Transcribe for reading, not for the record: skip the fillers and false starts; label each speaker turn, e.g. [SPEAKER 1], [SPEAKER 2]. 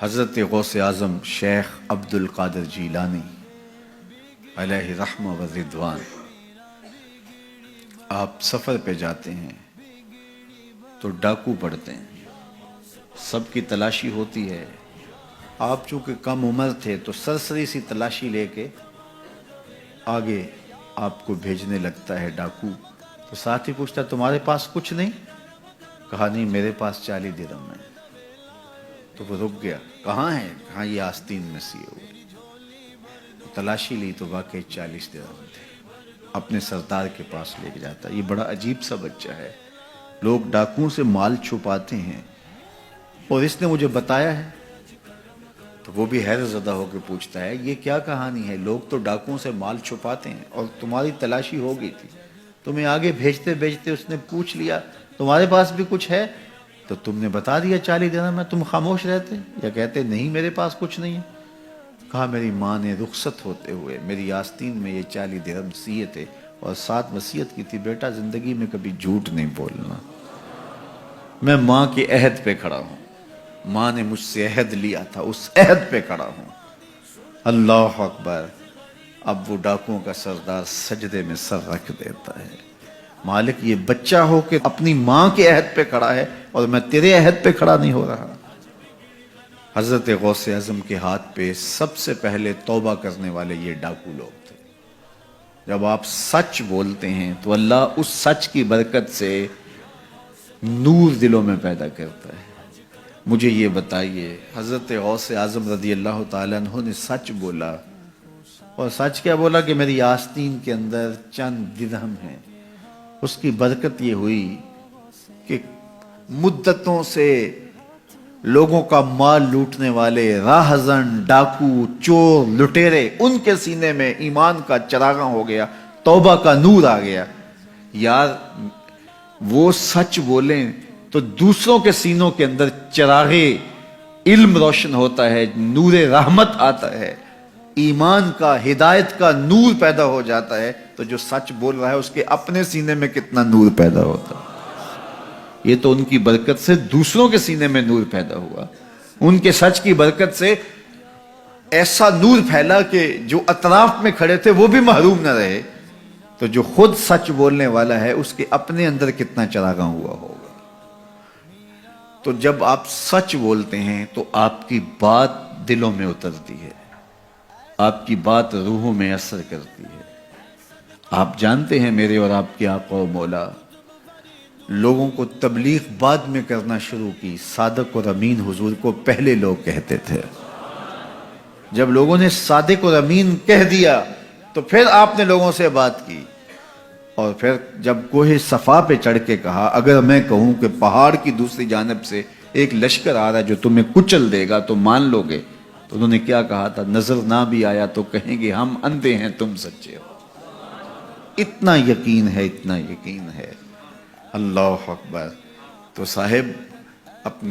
[SPEAKER 1] حضرت غوث اعظم شیخ عبد القادر جیلانی علیہ رحمہ و رضوان، آپ سفر پہ جاتے ہیں تو ڈاکو پڑتے ہیں، سب کی تلاشی ہوتی ہے۔ آپ چونکہ کم عمر تھے تو سرسری سی تلاشی لے کے آگے آپ کو بھیجنے لگتا ہے ڈاکو۔ تو ساتھی پوچھتا تمہارے پاس کچھ نہیں؟ کہا نہیں، میرے پاس 40 درہم ہے۔ تو وہ رک گیا، کہاں ہے؟ کہاں یہ آستین میں سیے ہوئے۔ تلاشی لی تو واقعی 40 درہم تھے، اپنے سردار کے پاس لے کے جاتا۔ یہ بڑا عجیب سا بچہ ہے، لوگ ڈاکوؤں سے مال چھپاتے ہیں اور اس نے مجھے بتایا ہے۔ تو وہ بھی حیرت زدہ ہو کے پوچھتا ہے یہ کیا کہانی ہے؟ لوگ تو ڈاکوؤں سے مال چھپاتے ہیں اور تمہاری تلاشی ہو گئی تھی، تمہیں آگے بھیجتے بھیجتے اس نے پوچھ لیا تمہارے پاس بھی کچھ ہے؟ تو تم نے بتا دیا 40 درہم میں، تم خاموش رہتے یا کہتے نہیں میرے پاس کچھ نہیں ہے؟ کہا میری ماں نے رخصت ہوتے ہوئے میری آستین میں یہ 40 درہم سیے تھے اور ساتھ وصیت کی تھی بیٹا زندگی میں کبھی جھوٹ نہیں بولنا۔ میں ماں کے عہد پہ کھڑا ہوں، ماں نے مجھ سے عہد لیا تھا، اس عہد پہ کھڑا ہوں۔ اللہ اکبر۔ اب وہ ڈاکوؤں کا سردار سجدے میں سر رکھ دیتا ہے، مالک یہ بچہ ہو کہ اپنی ماں کے عہد پہ کھڑا ہے اور میں تیرے عہد پہ کھڑا نہیں ہو رہا۔ حضرت غوث اعظم کے ہاتھ پہ سب سے پہلے توبہ کرنے والے یہ ڈاکو لوگ تھے۔ جب آپ سچ بولتے ہیں تو اللہ اس سچ کی برکت سے نور دلوں میں پیدا کرتا ہے۔ مجھے یہ بتائیے، حضرت غوث اعظم رضی اللہ تعالیٰ عنہ نے سچ بولا، اور سچ کیا بولا کہ میری آستین کے اندر چند درہم ہیں۔ اس کی برکت یہ ہوئی کہ مدتوں سے لوگوں کا مال لوٹنے والے راہزن، ڈاکو، چور، لٹیرے، ان کے سینے میں ایمان کا چراغاں ہو گیا، توبہ کا نور آ گیا۔ یار وہ سچ بولیں تو دوسروں کے سینوں کے اندر چراغ علم روشن ہوتا ہے، نور رحمت آتا ہے، ایمان کا، ہدایت کا نور پیدا ہو جاتا ہے۔ تو جو سچ بول رہا ہے اس کے اپنے سینے میں کتنا نور پیدا ہوتا ہے۔ یہ تو ان کی برکت سے دوسروں کے سینے میں نور پیدا ہوا، ان کے سچ کی برکت سے ایسا نور پھیلا کہ جو اطراف میں کھڑے تھے وہ بھی محروم نہ رہے۔ تو جو خود سچ بولنے والا ہے اس کے اپنے اندر کتنا چراغاں ہوا ہوگا۔ تو جب آپ سچ بولتے ہیں تو آپ کی بات دلوں میں اترتی ہے، آپ کی بات روحوں میں اثر کرتی ہے۔ آپ جانتے ہیں میرے اور آپ کے آقا و مولا لوگوں کو تبلیغ بعد میں کرنا شروع کی، صادق اور امین حضور کو پہلے لوگ کہتے تھے۔ جب لوگوں نے صادق اور امین کہہ دیا تو پھر آپ نے لوگوں سے بات کی، اور پھر جب کوہ صفا پہ چڑھ کے کہا اگر میں کہوں کہ پہاڑ کی دوسری جانب سے ایک لشکر آ رہا ہے جو تمہیں کچل دے گا تو مان لو گے؟ تو انہوں نے کیا کہا تھا؟ نظر نہ بھی آیا تو کہیں گے ہم اندھے ہیں تم سچے ہو۔ اتنا یقین ہے، اتنا یقین ہے۔ اللہ اکبر۔ تو صاحب اپنی